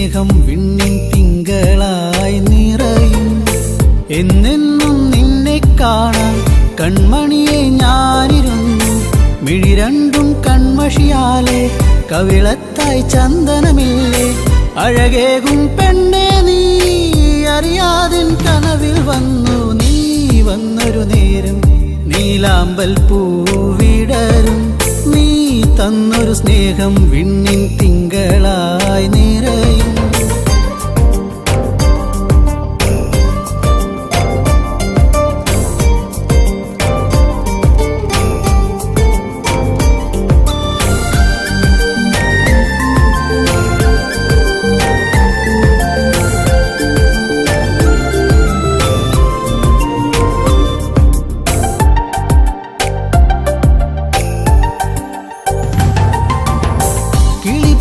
സ്നേഹം വിണ്ണിൻ തിങ്കളായി നിറയും. എന്നെന്നും നിന്നെ കാണാൻ കൺമണിയെ ഞാനിരുന്നു. മിഴി രണ്ടും കൺമഷിയാലെ കവിളത്തായി ചന്ദനമില്ലേ. അഴകേകും പെണ്ണെ നീ അറിയാതിൻ കനവിൽ വന്നു. നീ വന്നൊരു നേരം നീലാമ്പൽ പൂവിടരും. നീ തന്നൊരു സ്നേഹം വിണ്ണിൻ തിങ്കളായി നിറയും.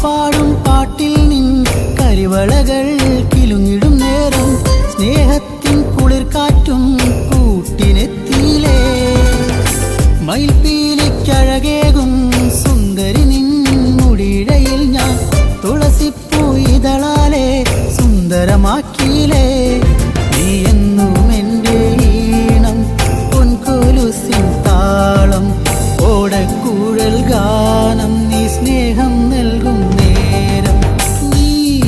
പാടും പാട്ടിൽ നിൻ കരിവളകൾ കിലുങ്ങിടും നേരം സ്നേഹത്തിൻ കുളിർക്കാറ്റും കൂട്ടിനെത്തിയിലേ. മയിൽപ്പീലിക്കഴകേകും സുന്ദരി നിൻ മുടിയിഴയിൽ ഞാൻ തുളസിപ്പൂ ഇതളാലെ സുന്ദരമാക്കിയിലേ. നീ എന്നും എൻ്റെ ഈണം പൊൻകൊലുസിൻ താളം ഓടക്കൂഴൽ ഗാനം. നീ സ്നേഹം നൽകും നേരം നീ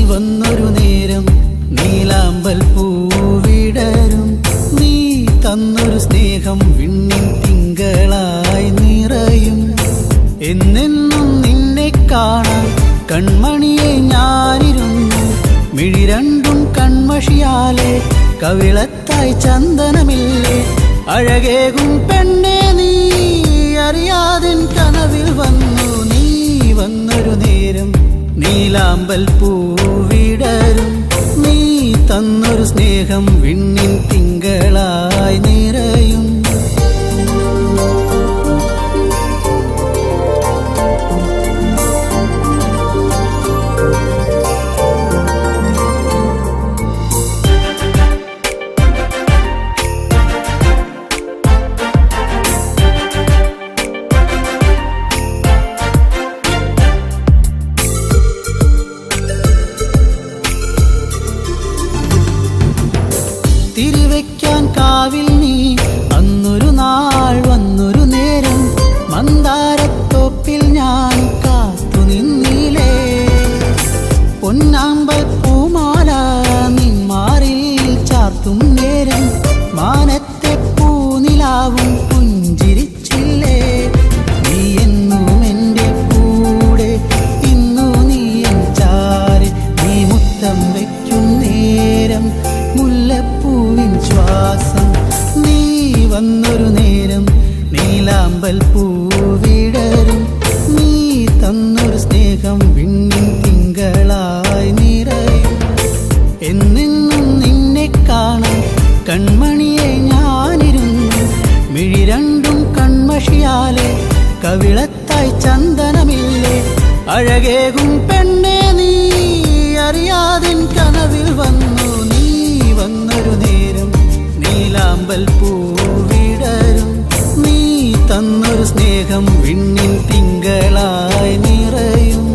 വന്നൊരു നേരം നീലാമ്പൽ പൂവിടരും. നീ തന്നൊരു സ്നേഹം വിണ്ണിൻ തിങ്കളായി നിറയും. എന്നെന്നും നിന്നെ കാണാൻ കൺമണിയെ ഞാനിരുന്നു. മിഴി രണ്ടും കൺമഷിയാലെ കവിളത്തായി ചന്ദനമില്ലേ. അഴകേകും പെണ്ണെ നീ അറിയാതിൻ കനവിൽ വന്നു. നീ വന്നൊരു നേരം നീലാമ്പൽ പൂവിടരും. നീ തന്നൊരു സ്നേഹം വിണ്ണിൻ തിങ്കളായി നിറയും. തിരിവെക്കാൻ കാവിൽ നീ അന്നൊരു നാൾ വന്നൊരു നേരം മന്ദാരത്തോപ്പിൽ ഞാൻ കാത്തു നിന്നിലേ. പൊന്നാമ്പൽ പൂമാല നിന്മാറിൽ ചാർത്തും നേരം മാനത്തെ പൂനിലാവും പുഞ്ചിരിച്ചില്ലേ. നീ എന്നും എൻ്റെ കൂടെ ഇന്നു നീ എൻ ചാരി. നീ മുത്തം വയ്ക്കും നേരം മുല്ലപ്പൂവിൻ ശ്വാസം. നീ വന്നൊരു നേരം നീലാമ്പൽ പൂവിടരും. നീ തന്നൊരു സ്നേഹം വിണ്ണിൻ തിങ്കളായി നിറയും. എന്നെന്നും നിന്നെ കാണാൻ കൺമണിയെ ഞാനിരുന്നു. മിഴി രണ്ടും കൺമഷിയാലെ കവിളത്തായി ചന്ദനമില്ലേ. അഴകേകും പെണ്ണെ നീ അറിയാതിൻ കനവിൽ വന്നു. നീ വന്നൊരു നേരം നീലാമ്പൽ പൂവിടരും. നീ തന്നൊരു സ്നേഹം വിണ്ണിൻ തിങ്കളായി നിറയും.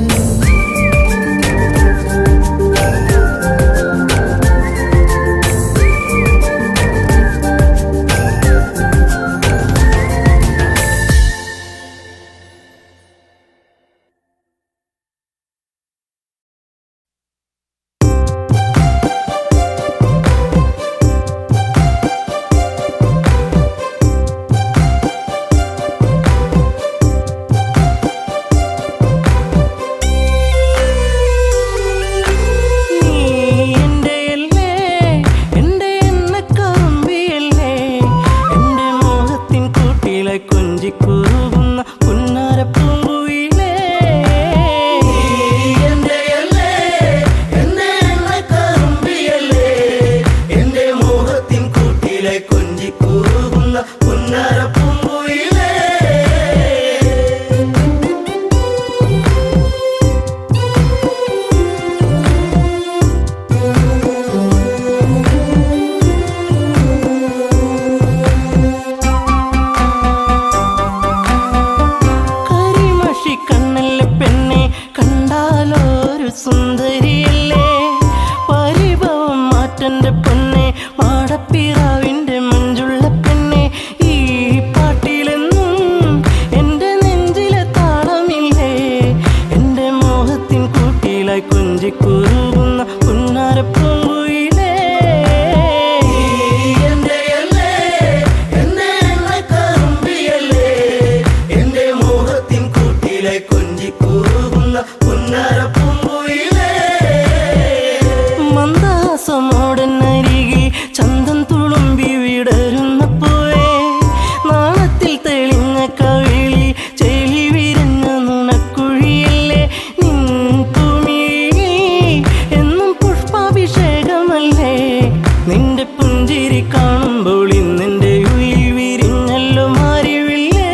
മന്ദാസമോടനരികിൽ ചന്തം തുളുമ്പി വിടരുന്നപ്പോഴേ നാളത്തിൽ തെളിഞ്ഞ കവിളിൽ ചെളി വിരഞ്ഞ നുണക്കുഴിയല്ലേ നിൻ തുമിഴി എന്നും പുഷ്പാഭിഷേകമല്ലേ നിന്റെ പുഞ്ചിരി കാണുമ്പോൾ ഇന്നെൻ്റെ ഉയിൽ വിരിഞ്ഞല്ലോ മാറിവില്ലേ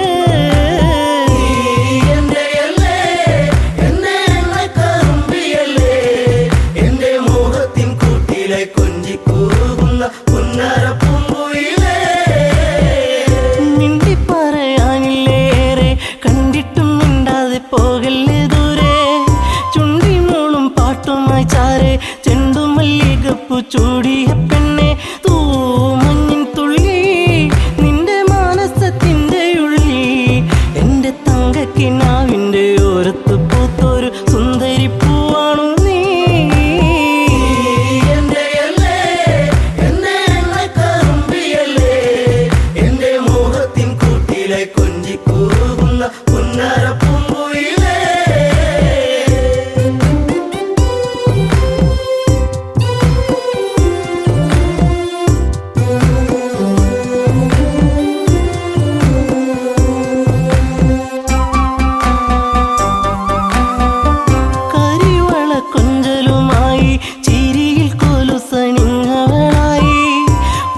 എന്റെ മോഹത്തിൻ കൂട്ടിലെ കൊഞ്ചിക്കൂകുന്ന പുന്നാര പൂങ്കുയിലേ മിണ്ടി പറയാനില്ലേറെ കണ്ടിട്ടും മിണ്ടാതെ പോകല്ലേ ദൂരെ ചുണ്ടി മൂളും പാട്ടുമായി ചാരെ ചെണ്ടുമല്ലികപ്പു ചൂടിയ പെണ്ണെ തൂമഞ്ഞിൻ തുള്ളി നിന്റെ മാനസത്തിൻ്റെ ഉള്ളി എൻ്റെ തങ്കക്കിനാവിൻ്റെ ഓരത്ത് പൂത്തൊരു സുന്ദരി പൂവാണു നീ എന്റെ മോഹത്തിൻ കൂട്ടിലെ കൊഞ്ചിക്കൂകുന്ന പുന്നാര പൂങ്കുയിലേ കരിവള കൊഞ്ചലുമായി ചിരിയിൽ കൊലുസണിഞ്ഞവളായി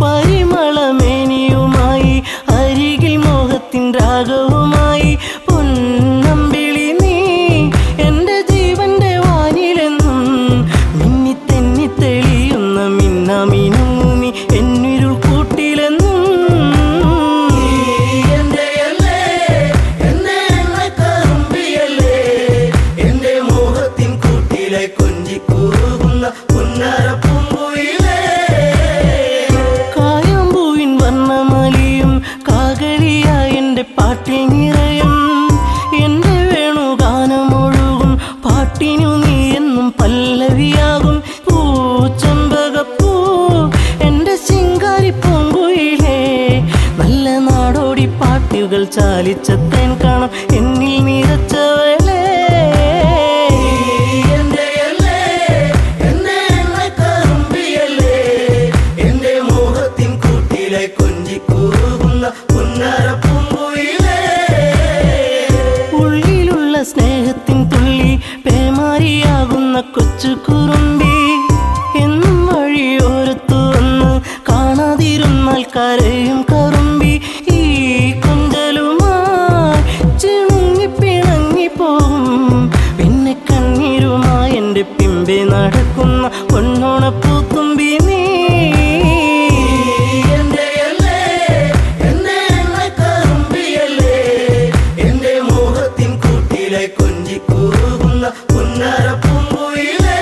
പരിമളമേനിയുമായി അരികിൽ മോഹത്തിൻ രാഗവുമായി പൊന്നമ്പിളി നീ എൻ്റെ ജീവന്റെ വാനിലെന്നും മിന്നി തെന്നി തെളിയുന്ന മിന്നാമിനുങ്ങു നീ എന്നിരുൾ കൂട്ടിലെന്നും എന്റെ മോഹത്തിൻ കൂട്ടിലെ കൊഞ്ചിക്കൂകുന്ന പുന്നാര പൂങ്കുയിലേ കായാമ്പൂവിൻ വർണ്ണമലിയും കാകളിയായ എൻ്റെ പാട്ടിൽ നിറയും എൻ്റെ വേണുഗാനമൊഴുകും പാട്ടിനു നീ എന്നും പല്ലവിയാകും പൂച്ചെമ്പകപ്പൂ എൻ്റെ ശിങ്കാരി പൂങ്കുയിലേ നല്ല നാടോടി പാട്ടുകൾ ചാലിച്ച തേൻ കാണാം എന്നിൽ നിറച്ചവളേ എന്റെ മോഹത്തിൻ കൂട്ടിലെ കൊഞ്ചിക്കൂകുന്ന പുന്നാര പൂങ്കുയിലേ ഉള്ളിലുള്ള സ്നേഹത്തിൻ തുള്ളി പേമാരിയാകുന്ന കൊച്ചു കുറുമ്പി എന്നും വഴിയോരത്തു വന്ന് കാണാതിരുന്നാൽ കരയും കറുമ്പി ഈ കൊഞ്ചലുമായി ചിണുങ്ങി പിണങ്ങി പോകും പിന്നെ കണ്ണീരുമായി എൻ്റെ പിമ്പെ നടക്കുന്ന പൊന്നോണപ്പൂത്തുമ്പി നീ എന്റെ മോഹത്തിൻ കൂട്ടിലെ കൊഞ്ചിക്കൂകുന്ന പുന്നാര പൂങ്കുയിലേ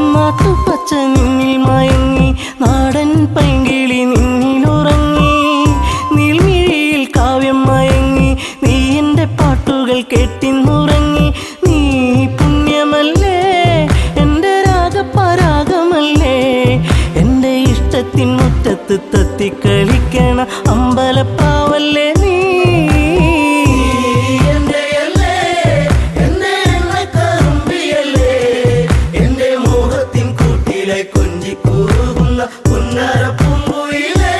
നാട്ടുപച്ച നിന്നിൽ മയങ്ങി നാടൻ പൈങ്കിളി നിന്നിലുറങ്ങി നീൽമിഴിയിൽ കാവ്യം മയങ്ങി നീ എൻ്റെ പാട്ടുകൾ കേട്ടിന്നുറങ്ങി നീ പുണ്യമല്ലേ എൻ്റെ രാഗപരാഗമല്ലേ എൻ്റെ ഇഷ്ടത്തിൻ മുറ്റത്ത് തത്തിക്കളിക്കണ അമ്പലപ്പാവല്ലേ നീ എന്റെ മോഹത്തിൻ കൂട്ടിലെ കൊഞ്ചിക്കൂകുന്ന പുന്നാര പൂങ്കുയിലേ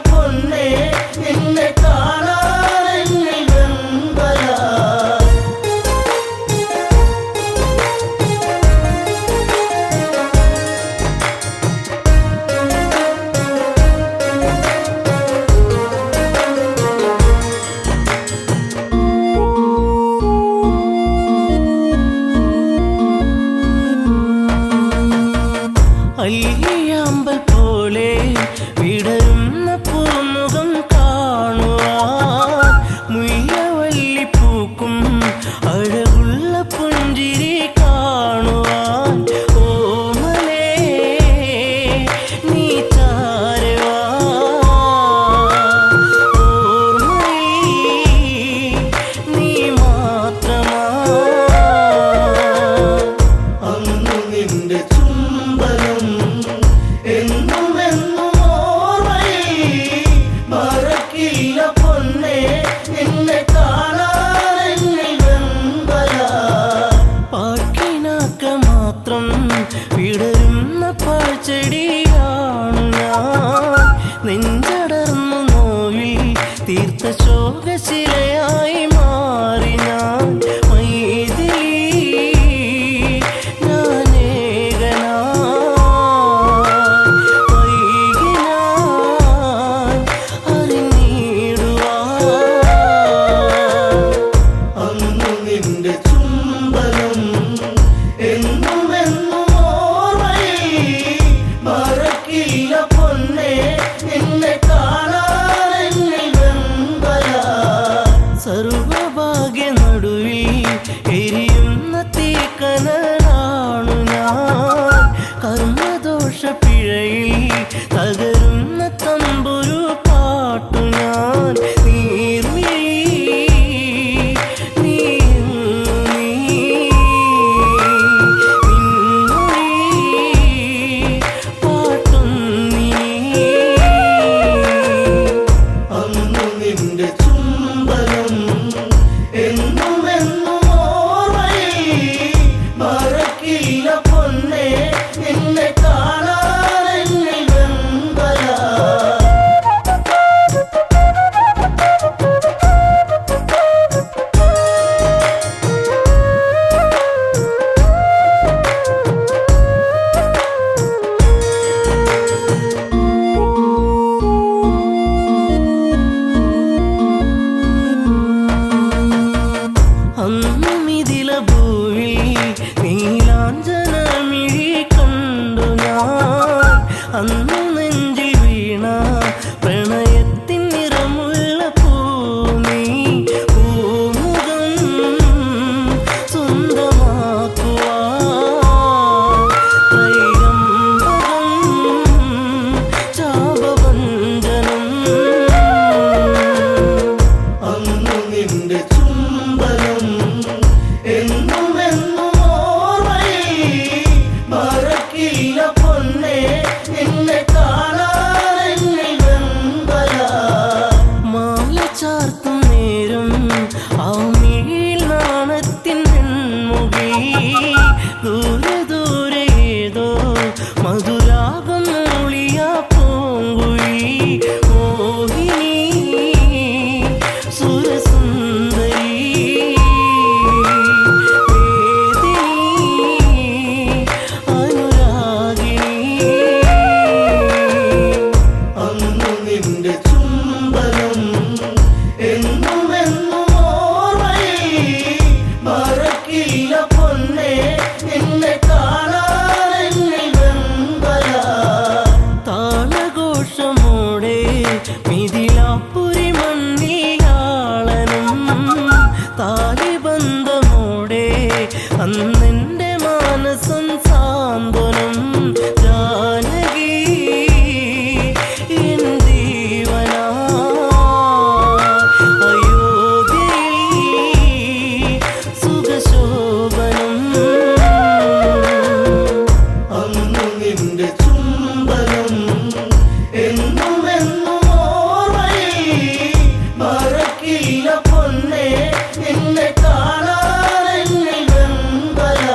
പൊന്നേ നിന്നെ തീർത്ത ശോകശിലയായി മാറി ഞാൻ മൈഥിലി സർവഭാഗ്യ നടുവിൽ എരിയുന്ന തീക്കനലാണു ഞാൻ കർമ്മദോഷ പിഴയിൽ തകരുന്ന തമ്പുരു പാട്ടു ഞാൻ അന്നു നെഞ്ചിൽ വീണ പ്രണയത്തിൻ നിറമുള്ള പൂമി പൂമുഖം സ്വന്തമാക്കുവാൻ ത്രൈരംബകം ചാപവഞ്ചനം അന്നു നിന്റെ ചുംബനം എന്നും എന്നും ഓർമ്മയിൽ മറക്കില്ല പൊന്നേ നിന്നെ കാണാനെന്നിൽ വെമ്പല മാല ചാർത്തും നേരം ആ മിഴിയിൽ നാണത്തിൻ വെൺമുഖി ദൂരെ ദൂരെ ഏതോ മധുരാഗം മൂളിയ പൂങ്കുഴി മോഹിനി സുരസുന്ദരി നിന്റെ ചുംബനം എന്നും എന്നും ഓർമ്മയിൽ മറക്കില്ല പൊന്നേ നിന്നെ കാണാനെന്നിൽ വെമ്പല താളഘോഷമോടെ മിഥിലാപ്പുരി മണ്ണിലാളനും താലിബന്ധമോടെ അന്നെൻ്റെ മാനസം സാന്ത്വനം ജാനകി നിന്റെ ചുംബനം എന്നും എന്നും ഓർമ്മയിൽ മറക്കില്ല പൊന്നേ നിന്നെ കാണാനെന്നിൽ വെമ്പല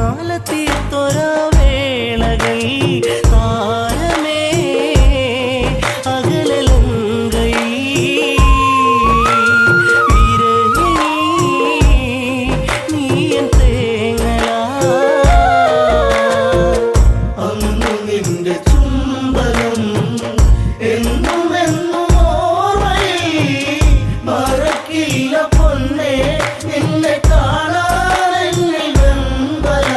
മാല തീർത്തൊര വേളകൾ താരമേ അകലലങ്കൈ വിരഹിണി നീയൻ തേങ്ങലാ അന്നു നിന്റെ ചുംബനം എന്നും എന്നും ഓർമ്മയിൽ മറക്കില്ല പൊന്നേ നിന്നെ കാണാൻ എന്നിൽ വെമ്പല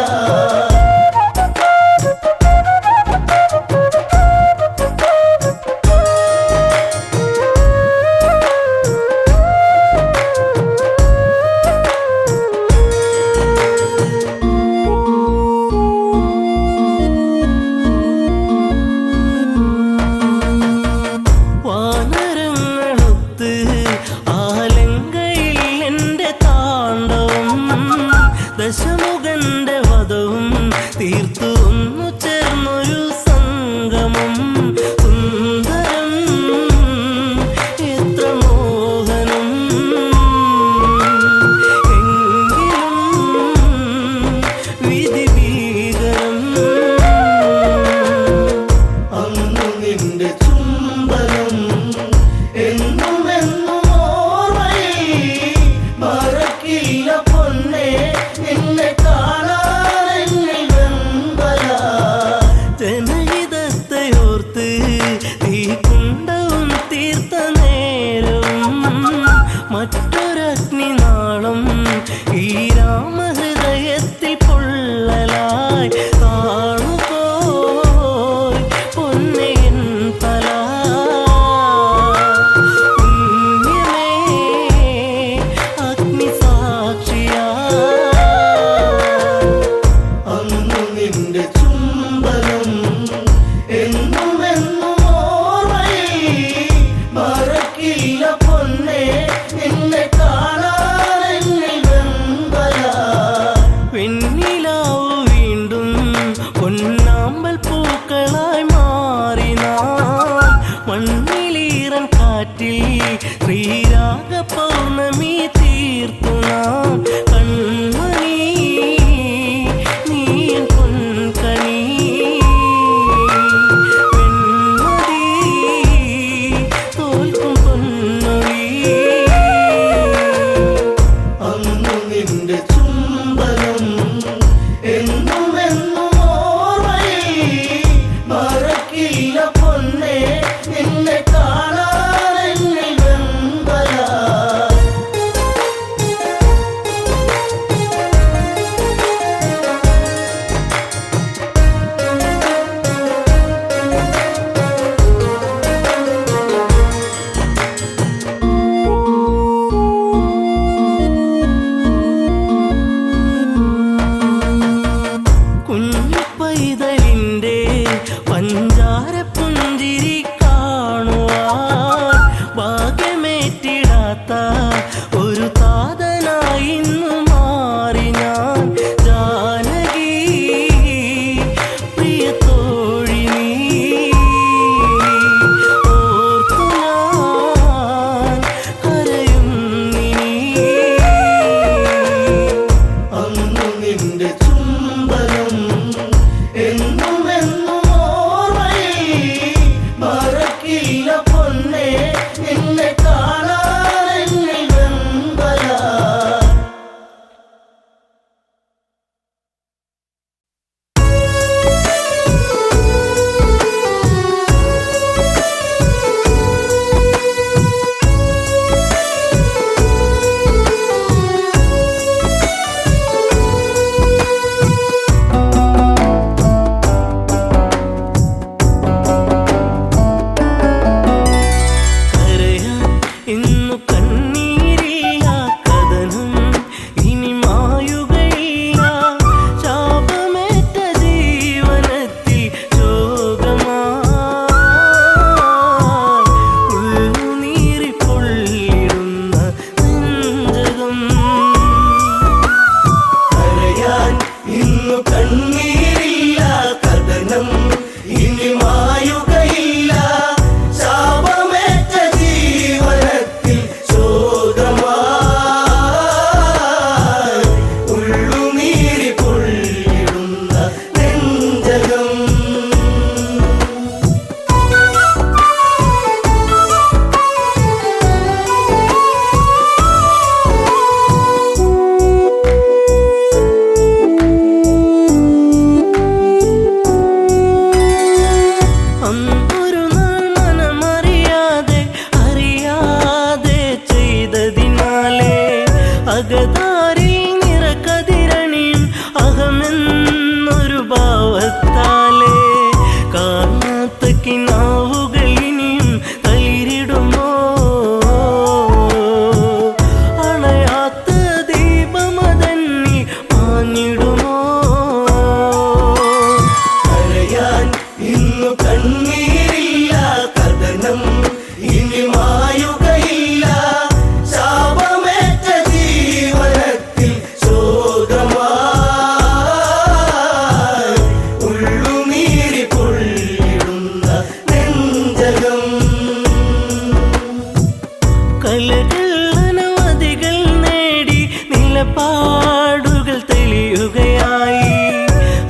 വാനരങ്ങളൊത്ത് ആലങ്കയിൽ എൻ്റെ താണ്ഡവം ദശമുഖന്റെ വധവും തീർത്തു ഒന്നു ചേർന്നൊരു സംഗമം സുന്ദരം എത്ര മോഹനം എങ്കിലും വിധി ഭീകരം അന്നു നിന്റെ ചുംബനം എന്നും എന്നും ഓർമ്മയിൽ മറക്കില്ല പൊന്നേ നിന്നെ കാണാൻ എന്നിൽ വെമ്പല ജനഹിതത്തെ ഓർത്ത് തീക്കുണ്ടവും തീർത്ത നേരവും മറ്റൊരഗ്നി നാളം ഈ രാമഹൃദയത്തിൽ പൊള്ളലായി കാണുപോയി പൊന്നയൻ തല പുണ്യമേ അഗ്നിസാക്ഷിയാ അന്നു നിന്റെ ചുംബനം എന്നും എന്നും ഓർമ്മയിൽ മറക്കില്ല പൊന്നേ നിന്നെ കാണാൻ എന്നിൽ വെമ്പല വെണ്ണിലാവു വീണ്ടും പൊന്നാമ്പൽ പൂക്കളായി മാറി നാം മണ്ണിലീറൻ കാറ്റിൽ ശ്രീരാഗ പൗർണമി തീർത്തു നാം കൺമണി നീയൻ പൊൻകണി വെൺമതി തോൽക്കും പൊന്നൊളി അന്നു നിന്റെ ചുംബനം എന്നും എന്നും ഓർമ്മയിൽ മറക്കില്ല പൊന്നേ നിന്നെ കാണാൻ എന്നിൽ വെമ്പല കുഞ്ഞു പൈതലിൻ്റെ പഞ്ചാര പുഞ്ചിരി കാണുവാൻ ഭാഗ്യമേറ്റിടാത്ത ഒരു താതനായി ഇന്നു മാറി ഞാൻ ജാനകി പ്രിയ തോഴി നീ ഓർത്തു ഞാൻ കരയുന്നിനി അന്നു നിന്റെ ചുംബനം എന്നും എന്നും ഓർമ്മയിൽ മറക്കില്ല പൊന്നേ നിന്നെ കാണാൻ എന്നിൽ വെമ്പല കരയാൻ ഇന്നു കണ്ണീരില്ല കഥനം ഇനി മായുകയില്ല ശാപമേറ്റ ജീവനത്തിൽ ശോകമായി ഉള്ളുനീറി പൊള്ളിടുന്ന നെഞ്ചകം കരയാൻ ഇന്നു കണ്ണീരില്ല കഥനം ഇനി മായുകയില്ല ശാപമേറ്റ ജീവനത്തിൽ ശോകമായി ഉള്ളുനീരി പൊള്ളിടുന്ന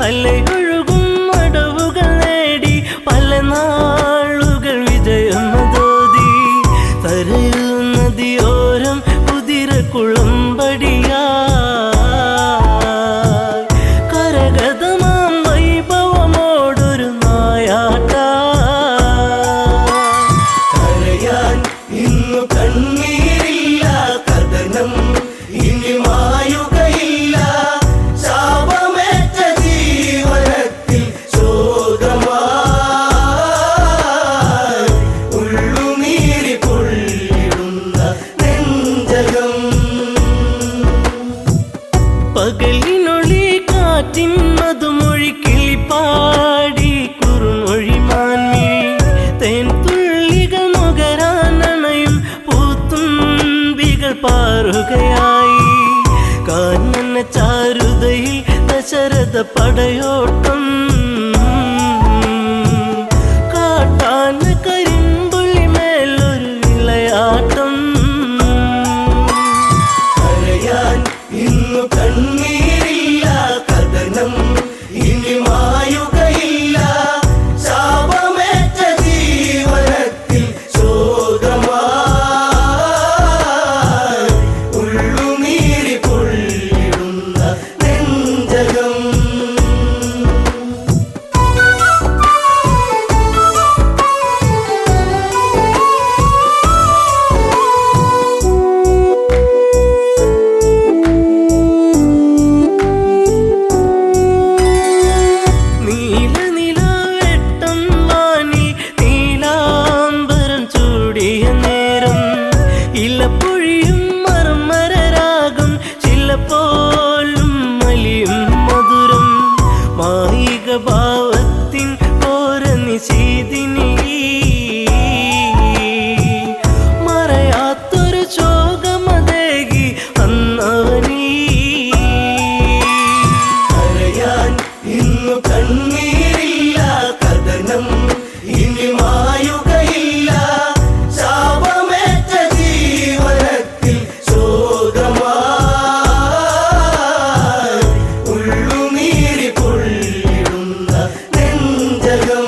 അലയൊഴുകും അടവുകൾ നേടി പല നാളുകൾ വിജയമതോതി തരയൂ നദിയോരം കുതിര കുളമ്പടിയാ കരഗതമാം വൈഭവമോടൊരു നായാട്ട കരയാൻ ഇന്നു കണ്ണീരില്ല കഥനം ഇനി മായുകയില്ല ശാപമേറ്റ ജീവനത്തിൽ ശോകമായി ഉള്ളുനീരി പൊള്ളിടുന്ന നെഞ്ചകം പകലിനൊളി കാറ്റിൻ മധുമൊഴി കിളിപ്പാടി കുറുമൊഴി മാൻമിഴി തേൻ തുള്ളികൾ നുകരാനണയും പൂത്തുമ്പികൾ പാറുകയായി കാനന ചാരുതയിൽ ദശരഥ പടയോട്ടം കാട്ടാന കരിമ്പുള്ളി മേലൊരു വിളയാട്ടം കരയാൻ ഇന്നു കണ്ണീരില്ല കഥനം ഇനി മായുകയില്ല ശാപമേറ്റ ജീവനത്തിൽ ശോകമായി ഉള്ളുനീരി പൊള്ളിടുന്ന നെഞ്ചകം നീലനിലാവെട്ടം വാനിൽ നീലാംബരം ചൂടിയ നേരം ഇലപ്പൊഴിയും മർമരരാഗം ചിലപ്പോലും മലിയും മധുരം മായിക ഭാവത്തിൻ ഓര നിശീതിനി മറയാത്തൊരു ശോകമതേകി അന്നവനീ കരയാൻ ഇന്നു കണ്ണീരില്ല കഥനം ഇനി മായുകയില്ല ശാപമേറ്റ ജീവനത്തിൽ ശോകമായി ഉള്ളുനീരി പൊള്ളിടുന്ന നെഞ്ചകം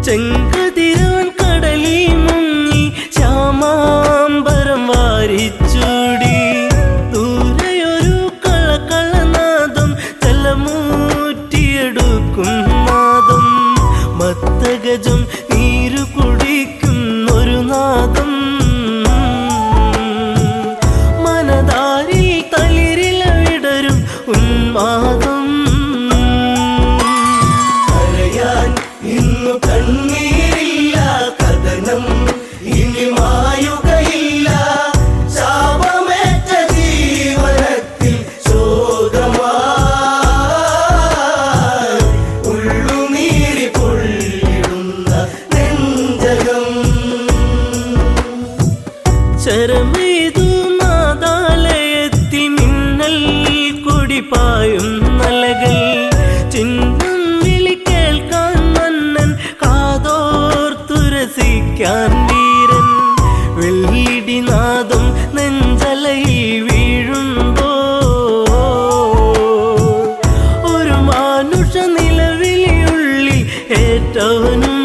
ചെങ്കതിരവൻ കടലിൽ മുങ്ങി ശ്യാമാംബരം വാരിച്ചൂടി ദൂരെയൊരു കളകളനാദം തലമൂറ്റിയെടുക്കും നാദം മത്തഗജം നീരു കുടിക്കുന്നൊരു നാദം മനതാരിൽ തളിരില വിടരും ഉന്മാദം കരയാൻ ഇന്നു കണ്ണീരില്ല കഥനം ഇനി മായുകയില്ല ശാപമേറ്റ ജീവനത്തിൽ ശോകമായി ഉള്ളുനീരി പൊള്ളിടുന്ന നെഞ്ചകം ശരമെയ്തു നാദാലയത്തി മിന്നൽ കൊടിപ്പായും നലകൾ ചിഹ്നം വിളി കേൾക്കാൻ മന്നൻ കാതോർത്തുരസിക്കാൻ വീരൻ വെള്ളിടിനാദം നെഞ്ചലയിൽ വീഴുമ്പോ ഒരു മാനുഷ നിലവിളിയുള്ളിൽ ഏറ്റവനും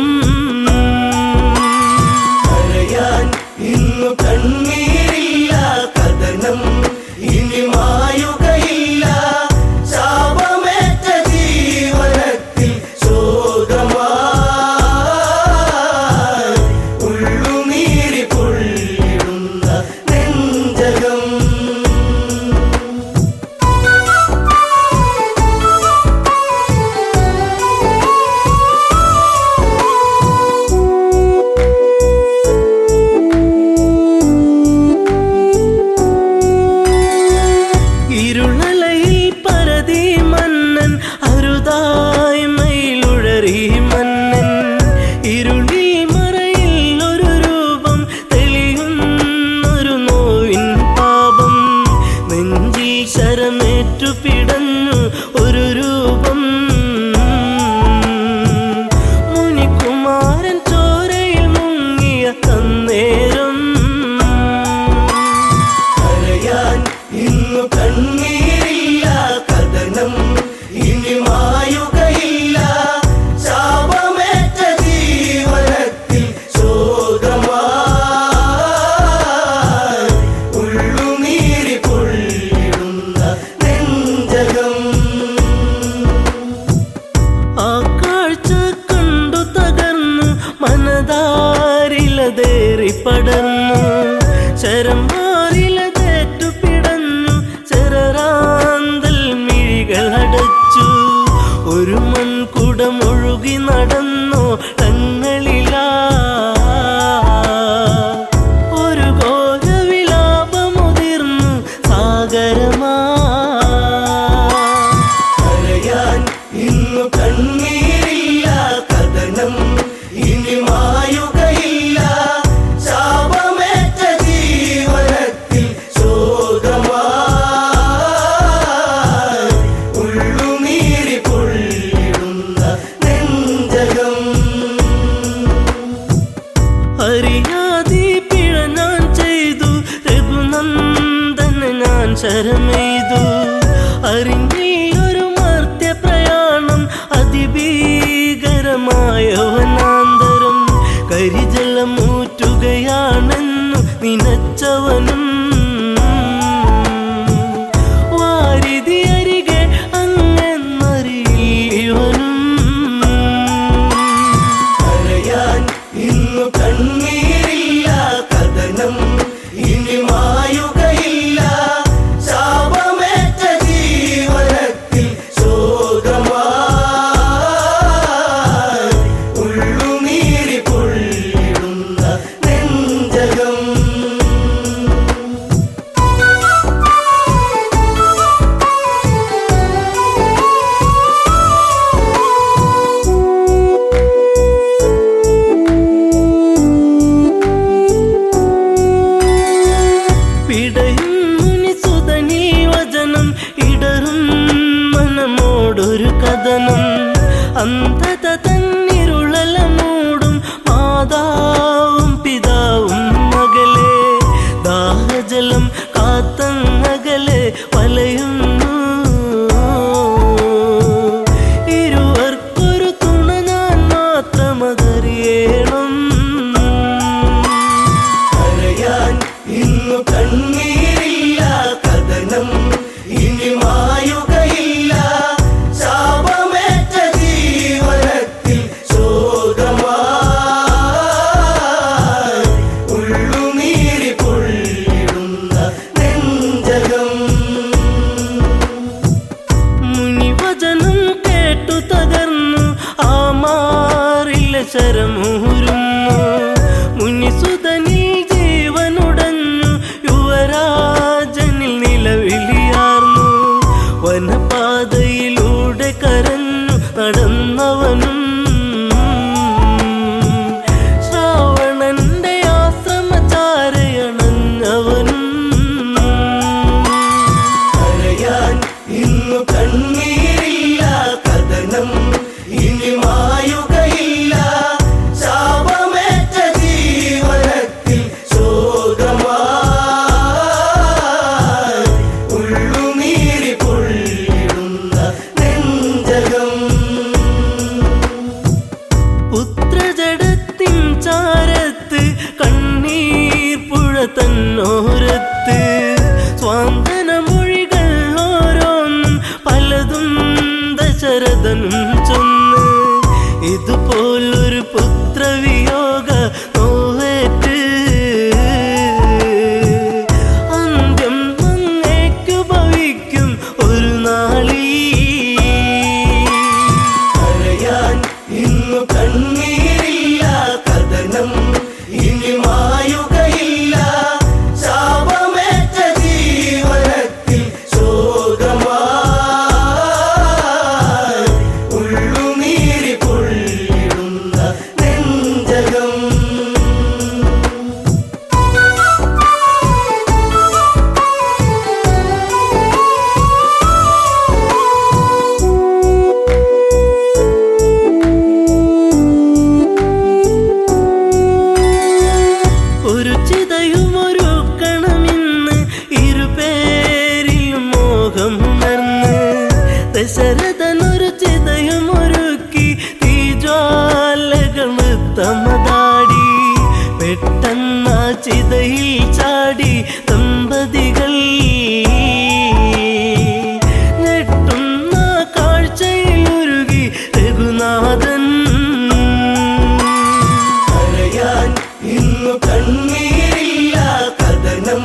കരയാൻ ഇന്നു കണ്ണീരില്ല കഥനം ഇനി മായുകയില്ല ശാപമേറ്റ ജീവനത്തിൽ ശോകമായി ഉള്ളുനീരി പൊള്ളിടുന്ന നെഞ്ചകം ഇരുളലയിൽ പരതി മന്നൻ അരുതായി മയിലുഴറി മന്നൻ ഇരുളിൽ മറയിൽ ഒരു രൂപം തെളിയുന്നൊരു നോവിൻ പാപം നെഞ്ചിൽ ശരമേറ്റു പിടഞ്ഞു ഒരു രൂപം മുനികുമാരൻ ചോരയിൽ മുങ്ങിയ അന്നേരം കരയാൻ ഇന്നു കണ്ണീരില്ല കഥനം ശരമാറിലതേറ്റു പിടഞ്ഞു ചെറാന്തൽ മിഴികളടച്ചു ഒരു മൺകുടമൊഴുകി നടന്നോ തങ്ങളിലാ ഒരു ഘോരവിലാപമുതിർന്നു സാഗരമാ കരയാൻ ഇന്നു കണ്ണീരില്ല കഥനം ഇനി മായുകയില്ല ശാപമേറ്റ ജീവനത്തിൽ ശോകമായി ഉള്ളുനീരി പൊള്ളിടുന്ന നെഞ്ചകം അറിയാതെ പിഴ ഞാൻ ചെയ്തു രഘുനന്ദന് ഞാൻ ശരമെയ്തു അറിഞ്ഞൊരു മർത്യ പ്രയാണം അതിഭീകരമായ വനാന്തരം കരിജലമൂറ്റുകയാണെന്നു നിനച്ചവനും വാരിധി അരികെ അങ്ങെന്നറിയവനും കരയാൻ ഇന്നു കണ്ണീരില്ല കഥനം ഇനി മായുകയില്ല ശാപമേറ്റ ജീവനത്തിൽ ശോകമായി ഉള്ളുനീരി പൊള്ളിടുന്ന നെഞ്ചകം പിടയും മുനിസുതനീ വചനം ഇടറും മനമോടൊരു കഥനം അന്ധത തന്നിരുളല മൂടും മാതാവും പിതാവും മകളെ ദാഹജലം കാത്തങ്ങകലെ വലയുന്നു ഇരുവർക്കൊരു തുണ ഞാൻ മാത്രമതറിയണം കരയാൻ ഇന്നു കണ്ണീരില്ല കഥനം ഇനി മായുകയില്ല ശാപമേറ്റ ജീവനത്തിൽ ശോകമായി ഉള്ളുനീരി പൊള്ളിടുന്ന നെഞ്ചകം മുനിവചനം കേട്ടു തകർന്നു ആ മാറിലെ ശരമൂരുന്നു മുനിസുതനിൽ ജീവനുടഞ്ഞു യുവരാജനിൽ നിലവിളിയാർന്നു വനപാതയിലൂടെ കരഞ്ഞു നടന്നവനും ശ്രാവണന്റെ ആശ്രമചാരയണഞ്ഞവനും കരയാൻ ഇന്നു കണ്ണീരില്ല കഥനം ഇനി മായുകയില്ല ശാപമേറ്റ ജീവനത്തിൽ ശോകമായി ഉള്ളുനീരി പൊള്ളിടുന്ന നെഞ്ചകം പുത്രജടത്തിൻ ചാരത്ത് കണ്ണീർ പുഴ തന്നോരത്ത് സ്വാന്തന മൊഴികൾ ഓരോന്നും പലതും ദശരഥനും ചൊന്ന് ഇതുപോലൊരു പുത്രവിയോഗ നോവേറ്റ് അന്ത്യം അങ്ങേക്കു ഭവിക്കും ഒരു നാളീ കരയാൻ ഇന്നു കണ്ണീരില്ല കഥനം ഇനി മായുകയില്ല ശാപമേറ്റ ജീവനത്തിൽ ശോകമായി ഉള്ളുനീരി പൊള്ളിടുന്ന നെഞ്ചകം ഒരു ചിതയുമൊരുക്കണമെന്ന് ഇരുപേരിലും മോഹമുണർന്ന് ദശരഥനൊരു ചിതയുമൊരുക്കി തീജ്വാലകൾ നൃത്തമതാടി പെട്ടെന്ന ചിതയിൽ ചാടി ദമ്പതികൾ ഞെട്ടുന്ന കാഴ്ചയിലുരുകി രഘുനാഥൻ കരയാൻ ഇന്നു കണ്ണീരില്ല കഥനം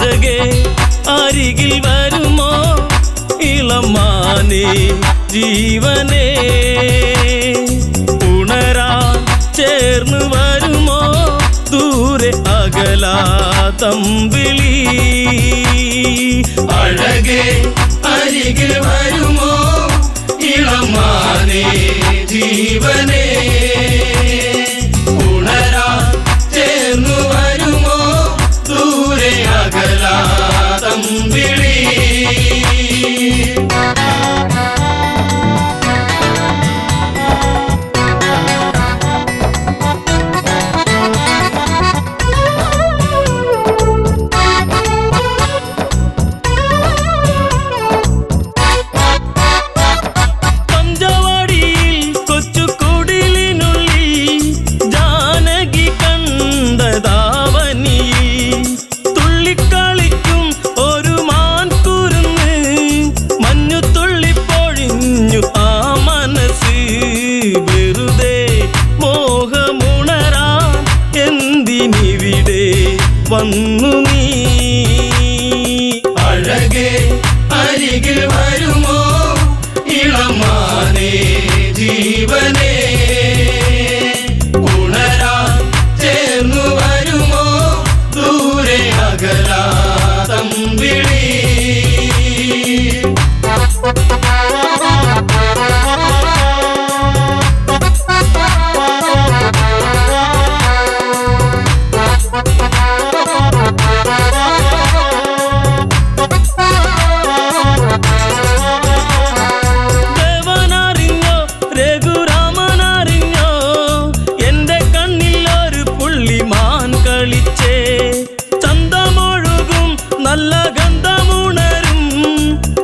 അഴകേ അരികിൽ വരുമോ ഇളമാനേ ജീവനേ ഉണരാൻ ചേർന്ന് വരുമോ ദൂരെ അകലാതമ്പിളി അഴകേ അരികിൽ വരുമോ ഇളമാനേ ജീവനേ ഉണരാൻ ചേർന്നു വരുമോ ദൂരെ അകലാതമ്പിളി വന്നു നീ അഴകേ അരികിൽ വരുമോ ഇളമാനേ ജീവനേ ഉണരാൻ ചേർന്നു വരുമോ ദൂരെ അകലാതമ്പിളി നല്ല ഗന്ധമുണരും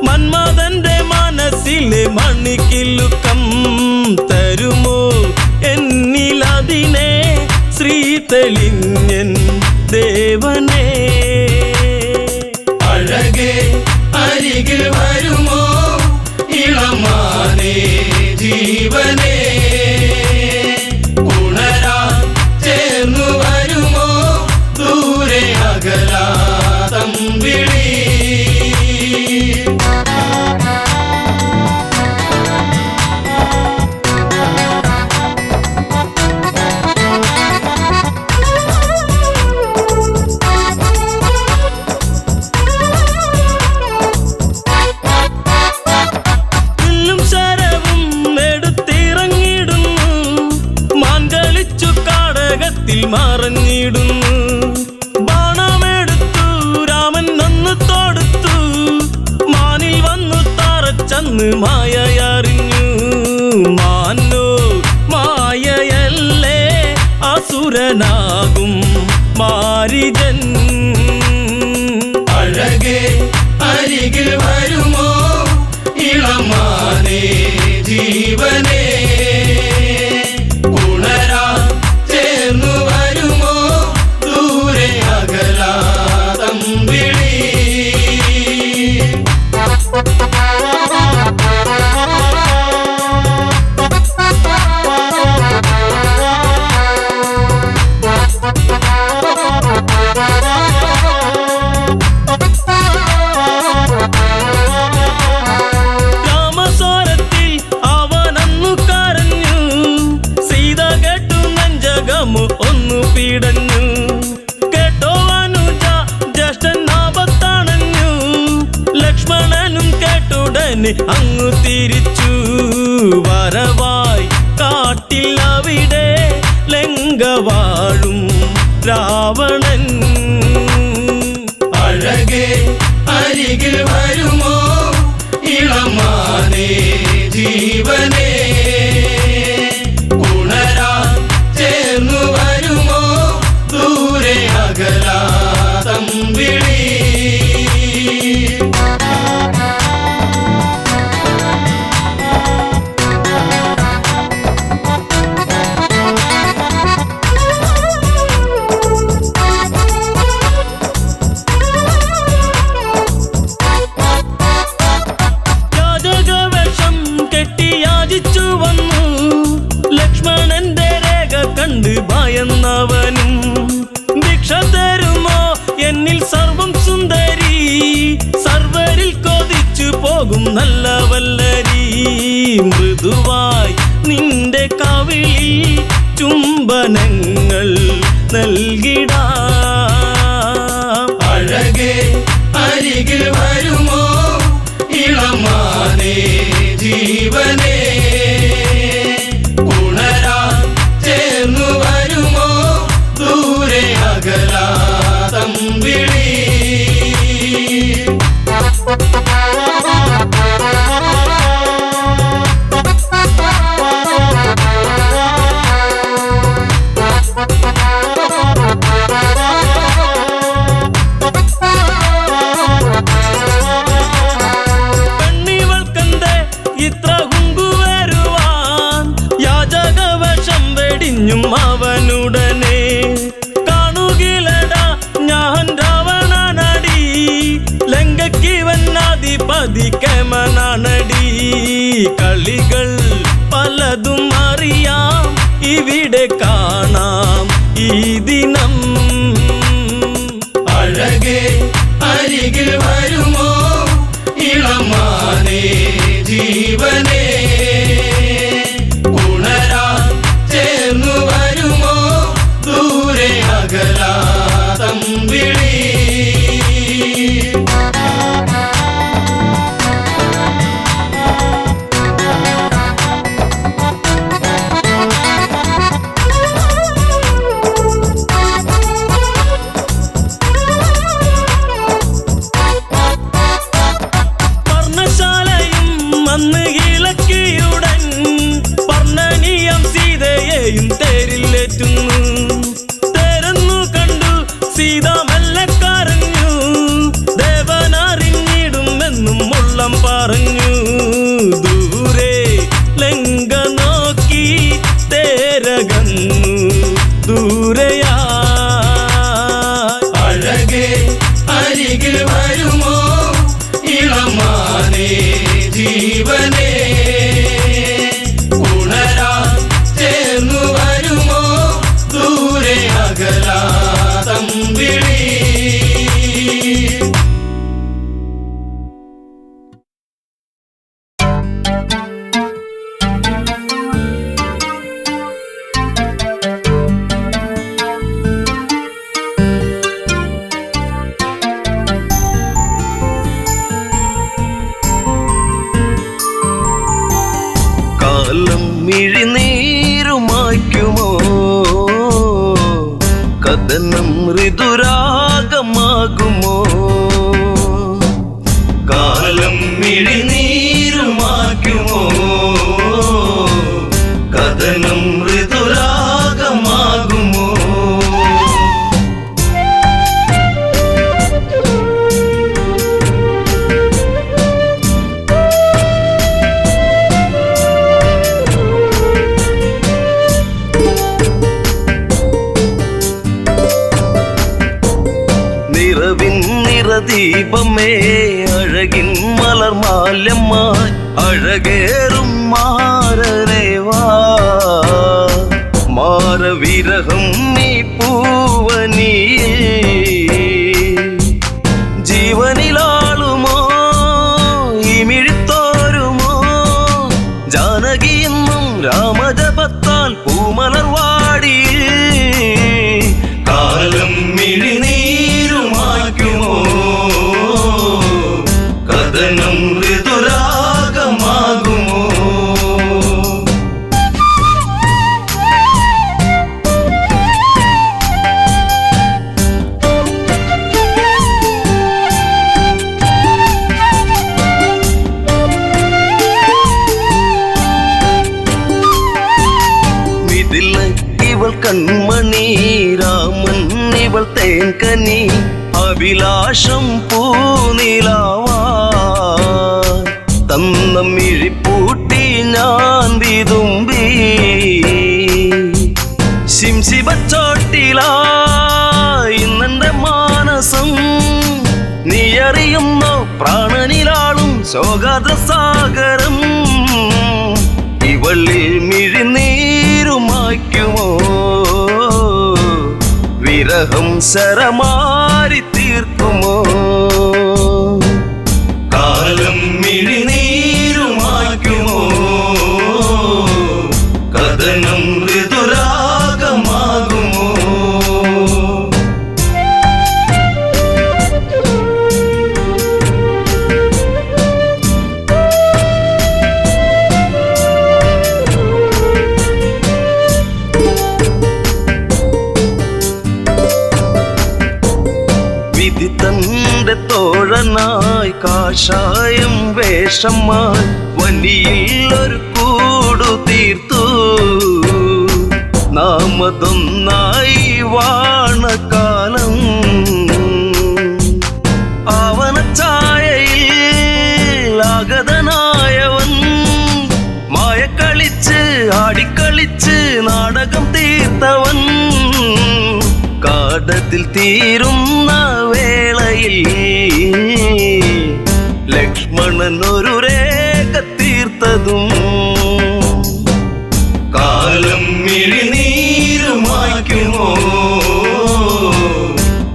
മന്മഥന്റെ മനസ്സിലെ മണിക്കിലുക്കം തരുമോ എന്നിലതിനെ ശ്രീ തെളിഞ്ഞൻ ദേവനേ അഴകേ അരികിൽ വരുമോ ഇളമാനേ ജീവനേ ഉണരാൻ ചേർന്നു വരുമോ ദൂരെ അകലാതമ്പിളി മറഞ്ഞിടുന്നു ബാണമെടുത്തു രാമൻ നന്നു തൊടുത്തു മാനിൽ വന്നു തറച്ചന്ന് മായയറിഞ്ഞു മാനോ മായയല്ലേ അസുരനാകും മാരിജൻ അഴകേ അരികിൽ വരുമോ ഇളമാനേ ജീവനേ ഉണരാൻ ചേർന്നു വരുമോ ദൂരെ അകലാതമ്പിളി രാമസ്വരത്തിൽ അവനന്നു കരഞ്ഞു സീത കേട്ടു നെഞ്ചകമു ഒന്നു പീടഞ്ഞു കേട്ടോ അനുജ ജ്യേഷ്ഠൻ ആപത്തണഞ്ഞു ലക്ഷ്മണനും കേട്ടുടനെ അങ്ങു തിരിച്ചു വരവായി കാട്ടിൽ അവിടെ ലങ്ക വാഴും രാവണൻ അഴകേ അരികിൽ വരുമോ ഇളമാനേ ജീവനേ ഉണരാൻ ചേർന്നു വരുമോ ദൂരെ അകലാതമ്പിളി പോകും നല്ല വല്ലരി മൃദുവായി നിന്റെ കവിളിൽ ചുംബനങ്ങൾ നൽകിടാം. അഴകേ അരികിൽ വരുമോ ഇളമാനേ ജീവനേ, ഉണരാൻ ചേർന്നു വരുമോ ദൂരെ അകലാതമ്പിളി. ഇത്ര കുങ്കുവരുവാൻ യാചകവശം വെടിഞ്ഞും അവനുടനെ കാണുകിലടാ ഞാൻ രാവണനടി, ലങ്കയ്ക്കിവനാധിപതി കേമനാണടി. കളികൾ പലതും അറിയാം ഇവിടെ കാണാം ഈ ദിനം. അഴകേ അരികിൽ വരുമോ ഇളമാനേ ജീവനേ, ഉണരാൻ ചേർന്നു വരുമോ ദൂരെ അകലാതമ്പിളി. അന്ന് ഇളക്കിയുടൻ പർണനീയം സീതയെയും തേരിലേറ്റുന്നു. തേരെന്നു കണ്ടു സീത മെല്ലെ കരഞ്ഞു, ദേവനറിഞ്ഞിടുമെന്നും ഉള്ളം പറഞ്ഞു. ദൂരെ ലങ്ക നോക്കി തേരകന്നു ദൂരയാ. അഴകേ അരികിൽ വരുമോ ഇളമാനേ ജീവനേ, ഉണരാൻ ചേർന്നു വരുമോ ദൂരെ അകലാതമ്പിളി. കാലം മിഴിനീരുമായ്ക്കുമോ കഥനം ഋതുരാഗമാകുമോ? കാലം മിഴിനീരുമാക്കുമോ കഥനം ഋതുരാഗമാകുമോ? ദീപമേ അഴകിൻ മലർമാല്യമായി അഴകേറും മാരരേവാ, മാരവിരഹം നീ പൂവനിയേ ജീവനിലാളുമോ ഈ മിഴിത്തോരുമോ? ജാനകിയെന്നും രാമജപത്താൽ പൂമലർവാടി കാലം മിഴിനീരുമാക്കുമോ കഥനം ഋതുരാഗമാകുമോ? ഇവൾ കൺമണി രാമൻ ഇവൾ തേൻകനി അഭിലാഷം പൂനിലാവാ തന്ന മിഴിപ്പൂട്ടി ഞാൻ വിതുമ്പി ശിംശിബച്ചോട്ടിലായി ഇന്നെന്റെ മാനസം നീ അറിയുന്നോ പ്രാണനിലാളും ശോകാദ്രസാഗരം ഇവളിൽ മിഴിനീരുമായ്ക്കുമോ വിരഹം ശരമാരി തീർക്കുമോ? കാലം മിഴി തോഴനായി കാഷായം വേഷമായി വനിയിൽ ഒരു കൂടു തീർത്തു നാമതൊന്നായി വാണകാലം ആവനച്ചായയിൽ ആഗതനായവൻ മായക്കളിച്ച് ആടിക്കളിച്ച് നാടകം തീർത്തവൻ കാടത്തിൽ തീരുന്ന വേളയിൽ ലക്ഷ്മണൻ ഒരു രേഖ തീർത്തതും കാലം മിഴിനീരുമായ്ക്കുമോ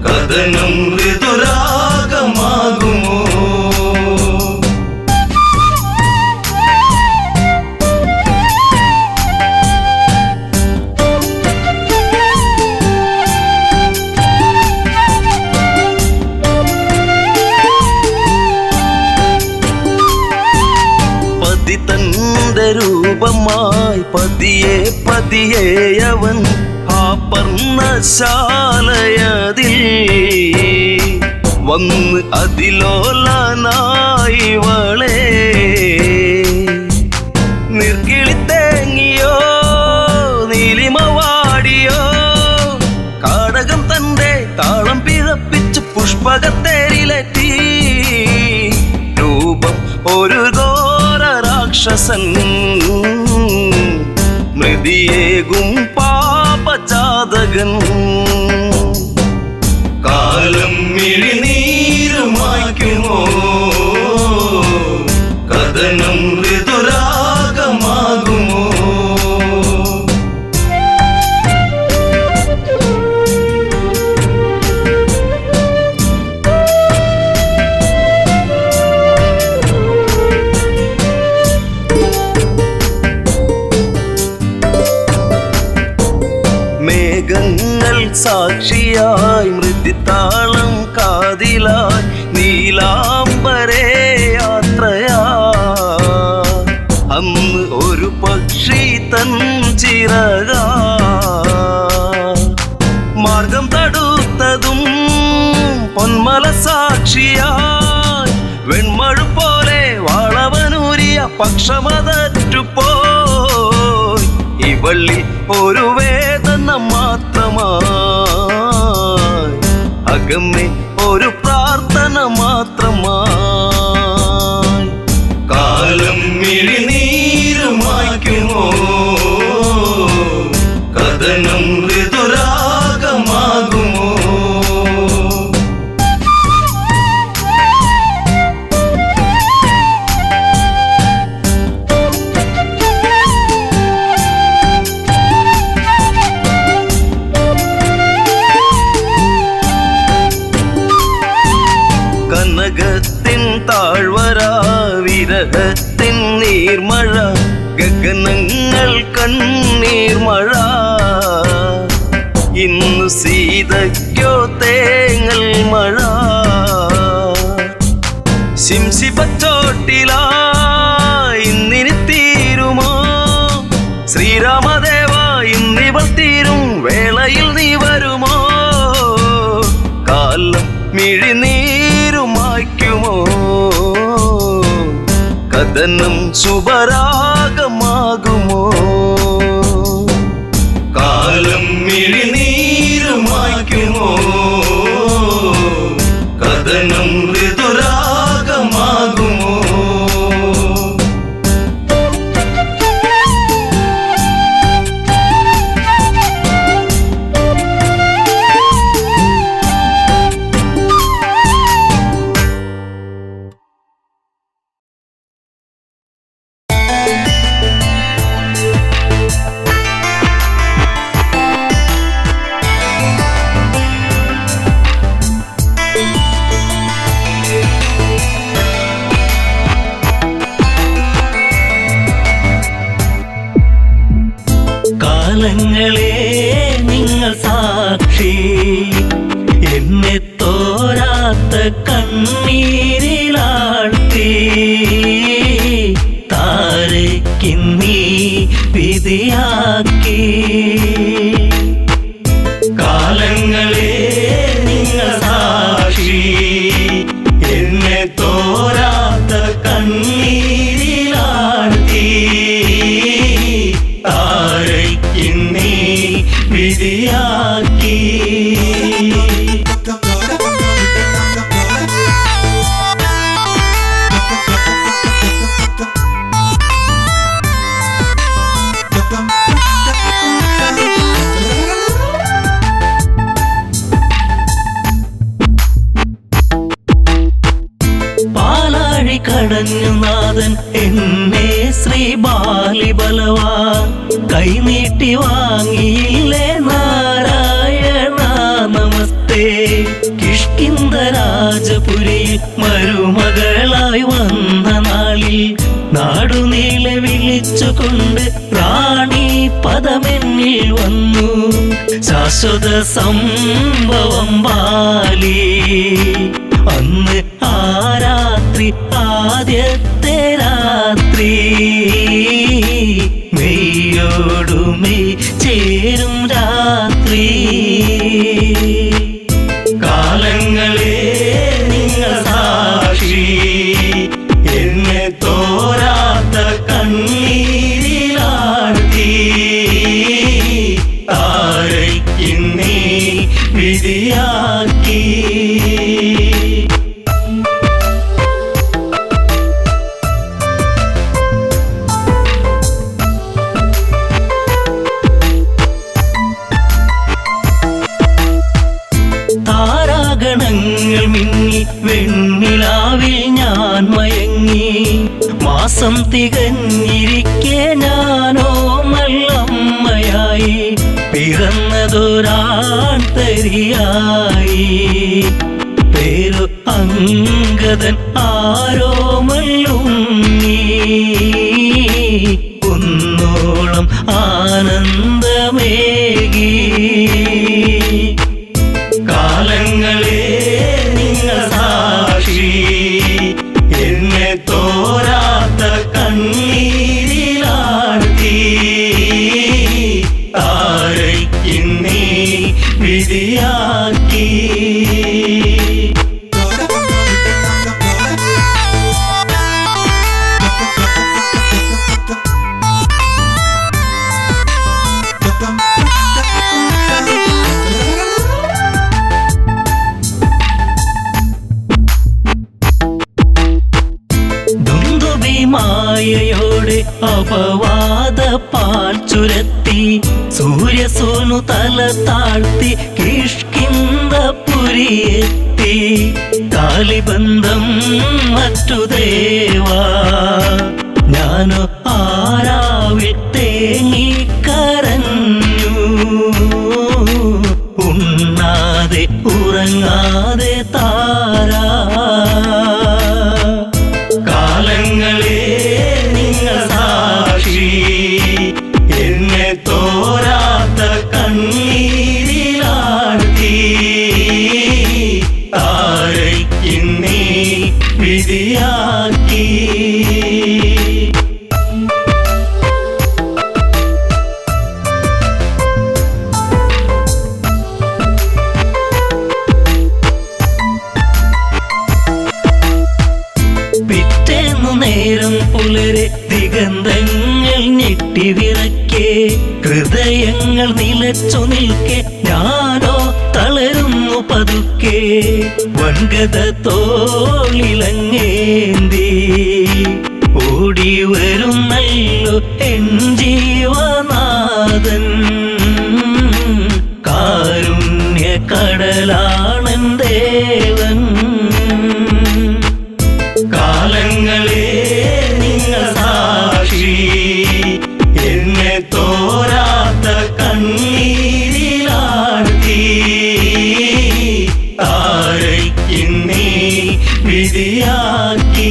കഥനം ഋതുരാഗമാകുമോ തന്റെ രൂപമായി പതിയെ പതിയെ അവൻ ആ പർണശാലയതിൽ വന്ന് അതിലോലനായി വളേ നിർക്കിളിത്തേങ്ങിയോ നീലിമവാടിയോ കാടകം തന്റെ താളം പിഴപ്പിച്ച് പുഷ്പകത്തേരിലെത്തി രൂപം ഒരു രാക്ഷസൻ മൃതിയേകും പാപജാതകൻ കാലം മിഴിനീരുമായ്ക്കുമോ കഥനം ഋതുരാഗമാകുമോ മേഘങ്ങൾ സാക്ഷിയായി മൃദുതാളം കാതിലായി നീലാംബരേ യാത്രയാ അന്ന് ഒരു പക്ഷി തൻ ചിറകാ മാർഗം തടുത്തതും പൊന്മല സാക്ഷിയായി വെൺമഴു പോലെ വാളവനൂരിയ പക്ഷമതറ്റുപോയി ഇവളിൽ ഒരു വേദന മാത്രമായി അകമേ ഒരു പ്രാർത്ഥന മാത്രമായി കാലം മിഴിനീരുമായ്ക്കുമോ കഥനം ഋതുരാഗമാകുമോ കനകത്തിൻ താഴ്വര വിരഹത്തിൻ നീർമഴ ഗഗനങ്ങൾ കണ്ണീർമഴ ഇന്നു സീതയ്ക്കോ തേങ്ങൽ മഴ ശിംശിപ്പച്ചോട്ടിലായി ഇന്നിനി തീരുമോ ശ്രീരാമദേവ ഇന്നിവൾ തീരും വേളയിൽ നീ വരുമോ കാലം മിഴിനീരുമായ്ക്കുമോ കഥനം ശുഭരാഗമാകുമോ കാലം മിഴിനീരുമായ്ക്കുമോ കഥനം ഋതുരാഗമാകുമോ കാലങ്ങളെ നിങ്ങൾ സാക്ഷി എന്നെ തോരാത്ത കണ്ണീരിലാഴ്ത്തി താരയ്ക്കിന്നീ വിധിയാക്കി കാലങ്ങളെ നിങ്ങൾ സാക്ഷി കടഞ്ഞു നാഥൻ എന്നെ ശ്രീ ബാലിബലവാൻ കൈനീട്ടി വാങ്ങിയില്ലേ നാരായണ നമസ്തേ കിഷ്കിന്ധ രാജപുരിയിൽ മരുമകളായി വന്ന നാളിൽ നാടുനീളെ വിളിച്ചുകൊണ്ട് റാണി പദമെന്നിൽ വന്നു ശാശ്വത സംഭവം ബാലി അന്ന് ആ രാത്രി ആദ്യത്തെ രാത്രി മെയ്യോടുമെയ് ചേരും രാത്രി കാലങ്ങളെ നിങ്ങൾ സാക്ഷി എന്നെ തോരാത്ത കണ്ണീരിലാഴ്ത്തി താരയ്ക്കിന്നീ വിധിയാക്കി താരാഗണങ്ങൾ മിന്നി വെണ്ണിലാവിൽ ഞാൻ മയങ്ങി മാസം തികഞ്ഞിരിക്കെ ഞാനോ നല്ലമ്മയായി പിറന്നതൊരാൺ തരിയായി പേരു അങ്കദൻ ആരോമല്ലുണ്ണി കുന്നോളം ആനന്ദമേകി കാലങ്ങളെ നിങ്ങൾ സാക്ഷി എന്നെ തോരാത്ത കണ്ണീരിലാഴ്ത്തി താരയ്ക്കിന്നീ വിധിയാക്കി മായയോടെ അപവാദ പാൽ ചുരത്തി സൂര്യസോനു തല താഴ്ത്തി കിഷ്കിന്ധപുരിയെത്തി കാലിബന്ധം മറ്റു ദേവാ ഞാനോ ആരാവിൽ തേങ്ങിക്കരഞ്ഞു ഉണ്ണാതെ ഉറങ്ങാതെ താരാ കാലങ്ങളെ നിങ്ങൾ സാക്ഷി എന്നെ തോരാത്ത കണ്ണീരിലാഴ്ത്തി താരയ്ക്കിന്നീ വിധിയാക്കി പിറ്റേന്നു നേരം പുലരെ ദിഗന്ധങ്ങൾ ഞെട്ടിവിറക്കെ ഹൃദയങ്ങൾ നിലച്ചു നിൽക്കെ ഞാനോ തളരുന്നു പതുക്കെ വൻഗത തോളിലങ്ങേന്തി ഓടി വരുന്നല്ലോ എൻ ജീവനാഥൻ കാരുണ്യ കടലാണൻ ദേവൻ കാലങ്ങളെ നിങ്ങൾ സാക്ഷി എന്നെ തോരാത്ത കണ്ണീരിലാഴ്ത്തി താരയ്ക്കിന്നീ വിധിയാക്കി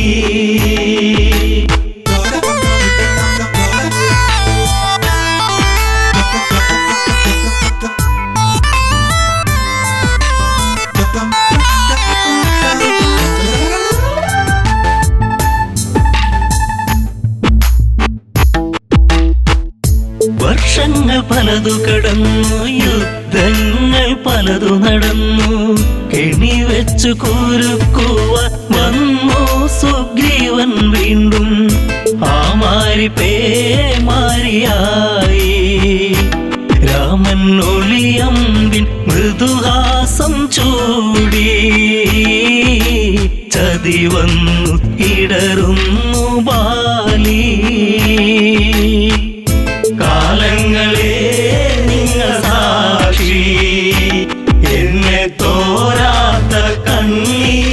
വർഷങ്ങൾ പലതു കടന്നു യുദ്ധങ്ങൾ പലതു നടന്നു കെണി വെച്ചു കുരുക്കുവാൻ വന്നു സുഗ്രീവൻ വീണ്ടും ആ മാരി പേമാരിയായി രാമൻ ഒളിയമ്പിൻ മൃദുഹാസം ചൂടി ചതി വന്നു ഇടറുന്നു ബാലി കാലങ്ങളെ നിങ്ങൾ സാക്ഷി എന്നെ തോരാത്ത കണ്ണീരിലാഴ്ത്തി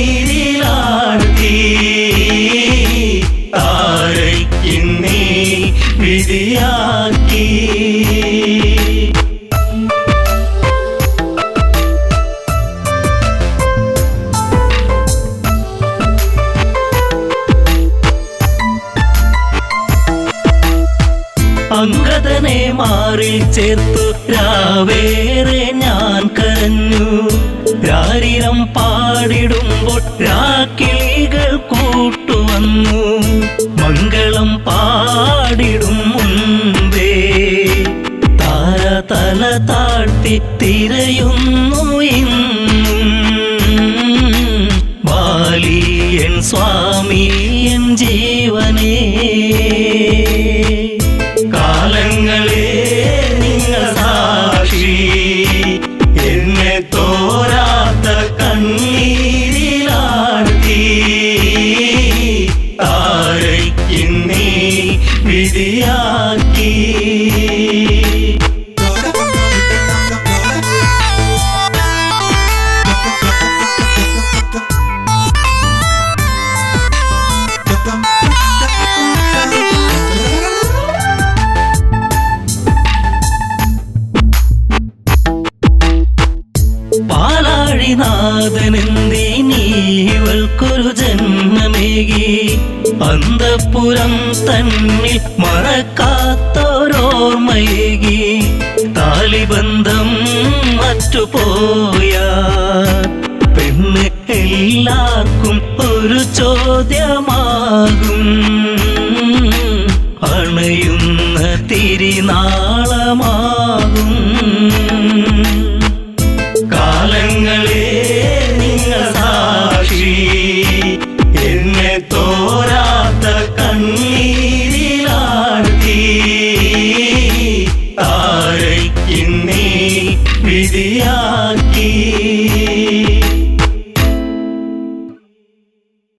മാറിൽ ചേർത്തു രാവേറെ ഞാൻ കരഞ്ഞു. രാരിരം പാടിടുമ്പോൾ രാക്കിളികൾ കൂട്ടുവന്നു. മംഗളം പാടിടും മുൻപേ താര തല താഴ്ത്തി തിരയുന്നു ഇന്നും. ബാലിയൻ സ്വാമി എൻ ജീവനേ. കാലങ്ങളെ നിങ്ങൾ സാക്ഷി, എന്നെ തോരാത്ത കണ്ണീരിലാഴ്ത്തി. താരയ്ക്കിന്നീ വിധിയാക്കി. പാലാഴിനാഥനെന്തിനീവൾക്കൊരു ജന്മമേകി. അന്തഃപുരം തന്നിൽ മറക്കാത്തോരോർമ്മയേകി. താലിബന്ധം മറ്റുപോയ പെണ്ണ് എല്ലാവർക്കും ഒരു ചോദ്യമാകും. അണയുന്ന തിരിനാളമാകും.